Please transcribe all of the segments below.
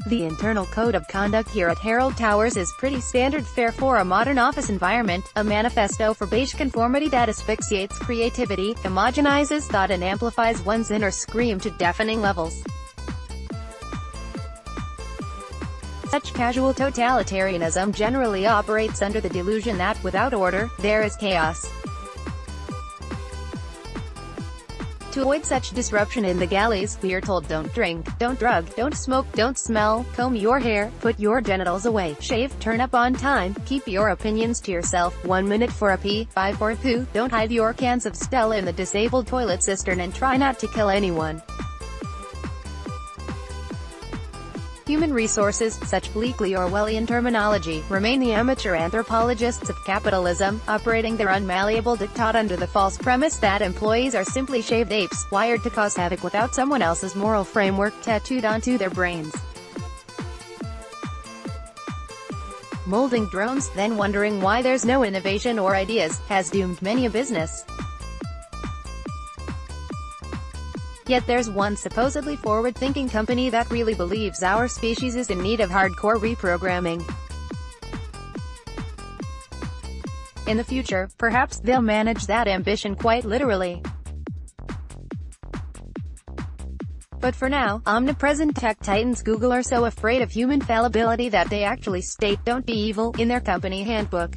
The internal code of conduct here at Herald Towers is pretty standard fare for a modern office environment, a manifesto for beige conformity that asphyxiates creativity, homogenizes thought and amplifies one's inner scream to deafening levels. Such casual totalitarianism generally operates under the delusion that, without order, there is chaos. To avoid such disruption in the galleys, we are told don't drink, don't drug, don't smoke, don't smell, comb your hair, put your genitals away, shave, turn up on time, keep your opinions to yourself, 1 minute for a pee, 5 for a poo, don't hide your cans of Stella in the disabled toilet cistern and try not to kill anyone. Human resources, such bleakly Orwellian terminology, remain the amateur anthropologists of capitalism, operating their unmalleable diktat under the false premise that employees are simply shaved apes, wired to cause havoc without someone else's moral framework tattooed onto their brains. Molding drones, then wondering why there's no innovation or ideas, has doomed many a business. Yet there's one supposedly forward-thinking company that really believes our species is in need of hardcore reprogramming. In the future, perhaps they'll manage that ambition quite literally. But for now, omnipresent tech titans Google are so afraid of human fallibility that they actually state "Don't be evil" in their company handbook.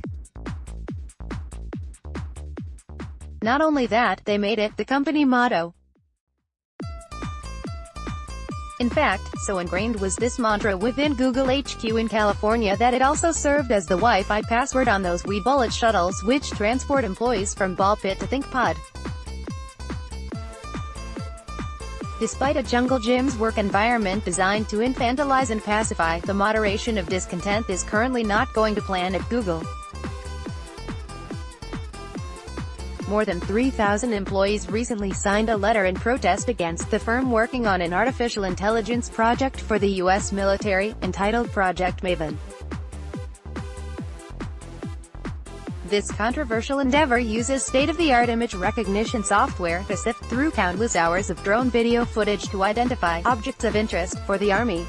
Not only that, they made it the company motto. In fact, so ingrained was this mantra within Google HQ in California that it also served as the Wi-Fi password on those wee bullet shuttles which transport employees from ball pit to ThinkPod. Despite a jungle gym's work environment designed to infantilize and pacify, the moderation of discontent is currently not going to plan at Google. More than 3,000 employees recently signed a letter in protest against the firm working on an artificial intelligence project for the U.S. military, entitled Project Maven. This controversial endeavor uses state-of-the-art image recognition software to sift through countless hours of drone video footage to identify objects of interest for the Army.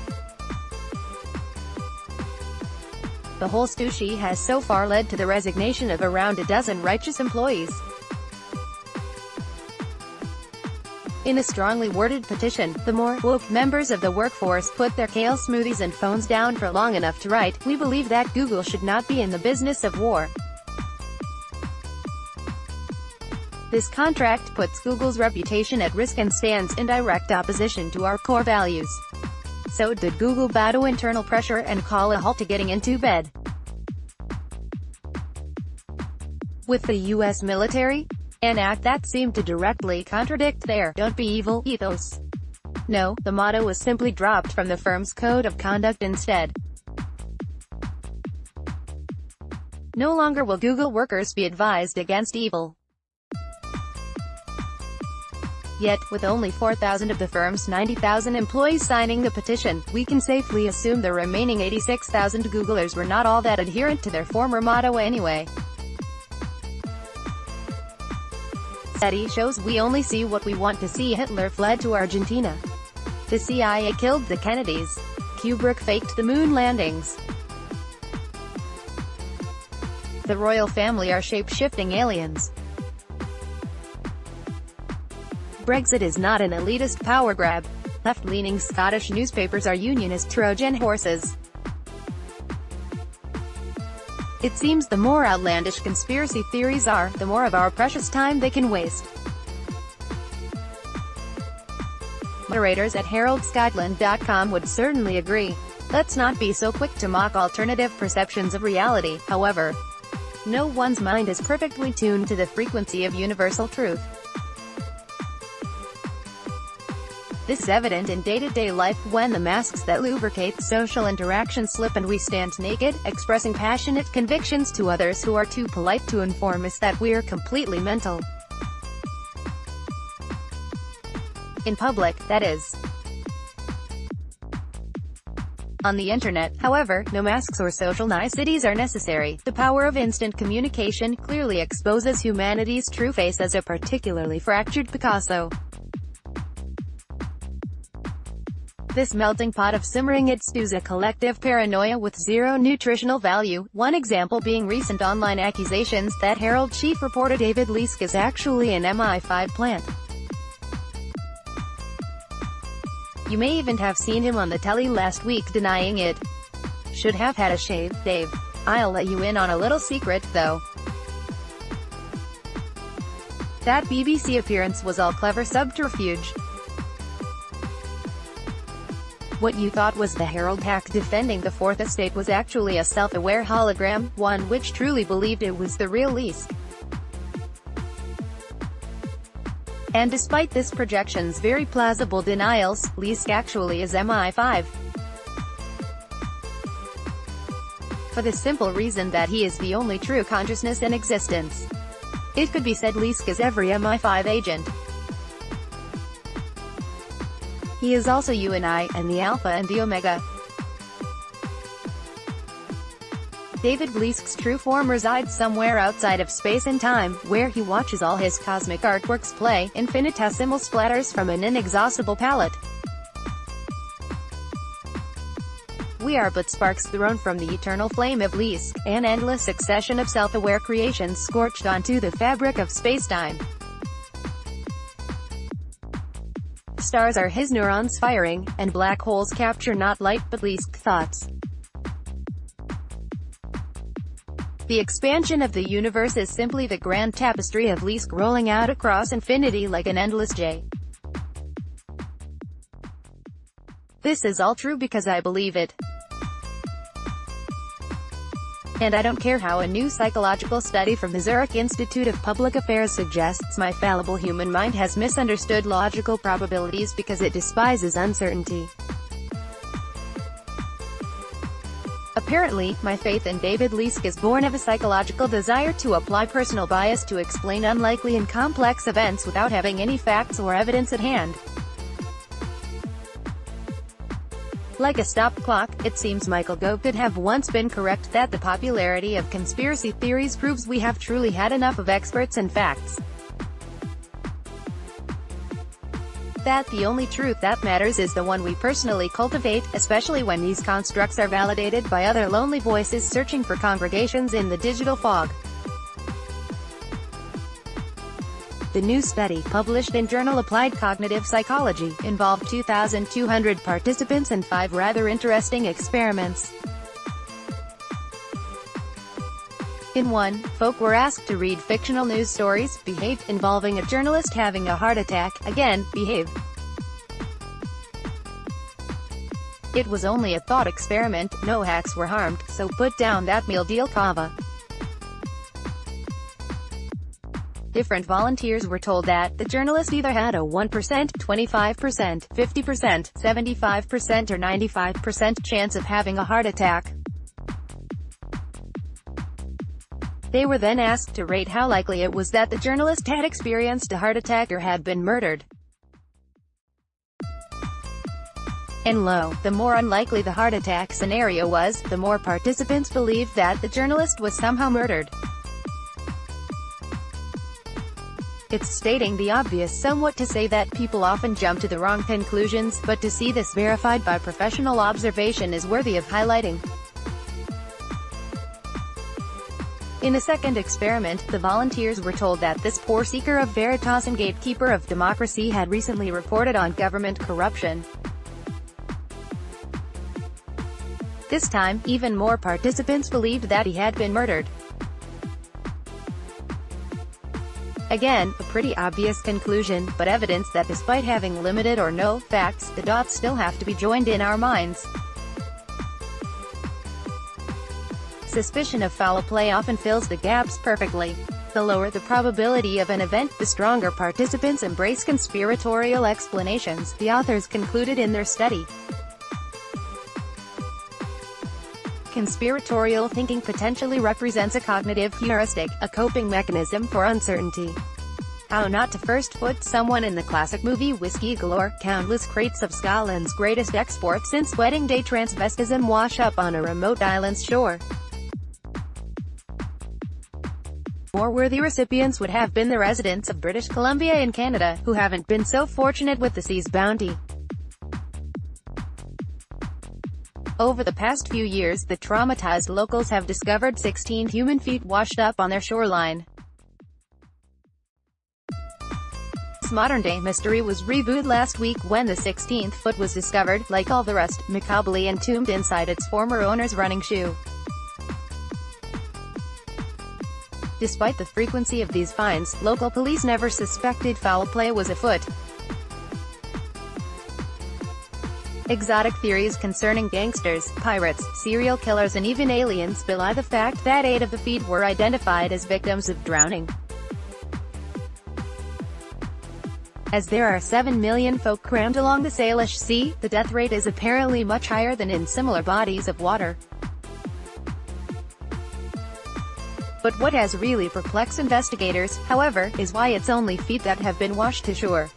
The whole stooshy has so far led to the resignation of around a dozen righteous employees. In a strongly worded petition, the more woke members of the workforce put their kale smoothies and phones down for long enough to write, "We believe that Google should not be in the business of war." This contract puts Google's reputation at risk and stands in direct opposition to our core values. So did Google bow to internal pressure and call a halt to getting into bed with the U.S. military? An act that seemed to directly contradict their "don't be evil" ethos. No, the motto was simply dropped from the firm's code of conduct instead. No longer will Google workers be advised against evil. Yet, with only 4,000 of the firm's 90,000 employees signing the petition, we can safely assume the remaining 86,000 Googlers were not all that adherent to their former motto anyway. Study shows we only see what we want to see. Hitler fled to Argentina. The CIA killed the Kennedys. Kubrick faked the moon landings. The royal family are shape-shifting aliens. Brexit is not an elitist power grab. Left-leaning Scottish newspapers are unionist Trojan horses. It seems the more outlandish conspiracy theories are, the more of our precious time they can waste. Moderators at heraldscotland.com would certainly agree. Let's not be so quick to mock alternative perceptions of reality, however. No one's mind is perfectly tuned to the frequency of universal truth. This is evident in day-to-day life when the masks that lubricate social interaction slip and we stand naked, expressing passionate convictions to others who are too polite to inform us that we're completely mental. In public, that is. On the internet, however, no masks or social niceties are necessary. The power of instant communication clearly exposes humanity's true face as a particularly fractured Picasso. This melting pot of simmering it stews a collective paranoia with zero nutritional value, one example being recent online accusations that Herald chief reporter David Leask is actually an MI5 plant. You may even have seen him on the telly last week denying it. Should have had a shave, Dave. I'll let you in on a little secret, though. That BBC appearance was all clever subterfuge. What you thought was the Herald hack defending the Fourth Estate was actually a self-aware hologram, one which truly believed it was the real Leask. And despite this projection's very plausible denials, Leask actually is MI5. For the simple reason that he is the only true consciousness in existence. It could be said Leask is every MI5 agent. He is also you and I, and the Alpha and the Omega. David Leask's true form resides somewhere outside of space and time, where he watches all his cosmic artworks play, infinitesimal splatters from an inexhaustible palette. We are but sparks thrown from the eternal flame of Leask, an endless succession of self-aware creations scorched onto the fabric of space-time. Stars are his neurons firing, and black holes capture not light but Leask thoughts. The expansion of the universe is simply the grand tapestry of Leask rolling out across infinity like an endless J. This is all true because I believe it. And I don't care how a new psychological study from the Zurich Institute of Public Affairs suggests my fallible human mind has misunderstood logical probabilities because it despises uncertainty. Apparently, my faith in David Leask is born of a psychological desire to apply personal bias to explain unlikely and complex events without having any facts or evidence at hand. Like a stop clock, it seems Michael Gove could have once been correct that the popularity of conspiracy theories proves we have truly had enough of experts and facts. That the only truth that matters is the one we personally cultivate, especially when these constructs are validated by other lonely voices searching for congregations in the digital fog. The new study, published in journal Applied Cognitive Psychology, involved 2,200 participants and 5 rather interesting experiments. In one, folk were asked to read fictional news stories, Behave, involving a journalist having a heart attack, again, Behave. It was only a thought experiment, no hacks were harmed, so put down that meal deal kava. Different volunteers were told that the journalist either had a 1%, 25%, 50%, 75% or 95% chance of having a heart attack. They were then asked to rate how likely it was that the journalist had experienced a heart attack or had been murdered. And lo, the more unlikely the heart attack scenario was, the more participants believed that the journalist was somehow murdered. It's stating the obvious somewhat to say that people often jump to the wrong conclusions, but to see this verified by professional observation is worthy of highlighting. In a second experiment, the volunteers were told that this poor seeker of veritas and gatekeeper of democracy had recently reported on government corruption. This time, even more participants believed that he had been murdered. Again, a pretty obvious conclusion, but evidence that despite having limited or no facts, the dots still have to be joined in our minds. Suspicion of foul play often fills the gaps perfectly. The lower the probability of an event, the stronger participants embrace conspiratorial explanations, the authors concluded in their study. Conspiratorial thinking potentially represents a cognitive heuristic, a coping mechanism for uncertainty. How not to first put someone in the classic movie Whiskey Galore, countless crates of Scotland's greatest export since wedding day transvestism wash up on a remote island's shore. More worthy recipients would have been the residents of British Columbia in Canada, who haven't been so fortunate with the sea's bounty. Over the past few years, the traumatized locals have discovered 16 human feet washed up on their shoreline. This modern-day mystery was rebooted last week when the 16th foot was discovered, like all the rest, macabrely entombed inside its former owner's running shoe. Despite the frequency of these finds, local police never suspected foul play was afoot. Exotic theories concerning gangsters, pirates, serial killers and even aliens belie the fact that 8 of the feet were identified as victims of drowning. As there are 7 million folk crammed along the Salish Sea, the death rate is apparently much higher than in similar bodies of water. But what has really perplexed investigators, however, is why it's only feet that have been washed to shore.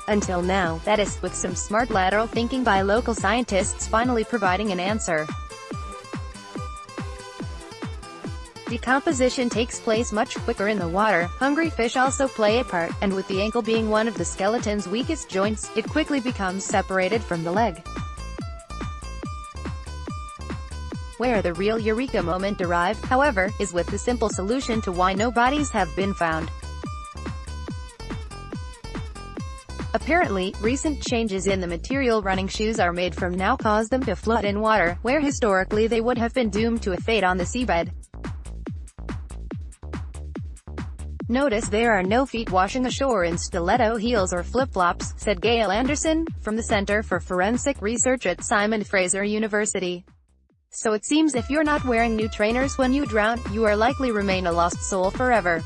Until now, that is, with some smart lateral thinking by local scientists finally providing an answer. Decomposition takes place much quicker in the water. Hungry fish also play a part, and with the ankle being one of the skeleton's weakest joints, it quickly becomes separated from the leg. Where the real eureka moment derived, however, is with the simple solution to why no bodies have been found. Apparently, recent changes in the material running shoes are made from now cause them to float in water, where historically they would have been doomed to a fate on the seabed. Notice there are no feet washing ashore in stiletto heels or flip-flops, said Gail Anderson, from the Center for Forensic Research at Simon Fraser University. So it seems if you're not wearing new trainers when you drown, you are likely remain a lost soul forever.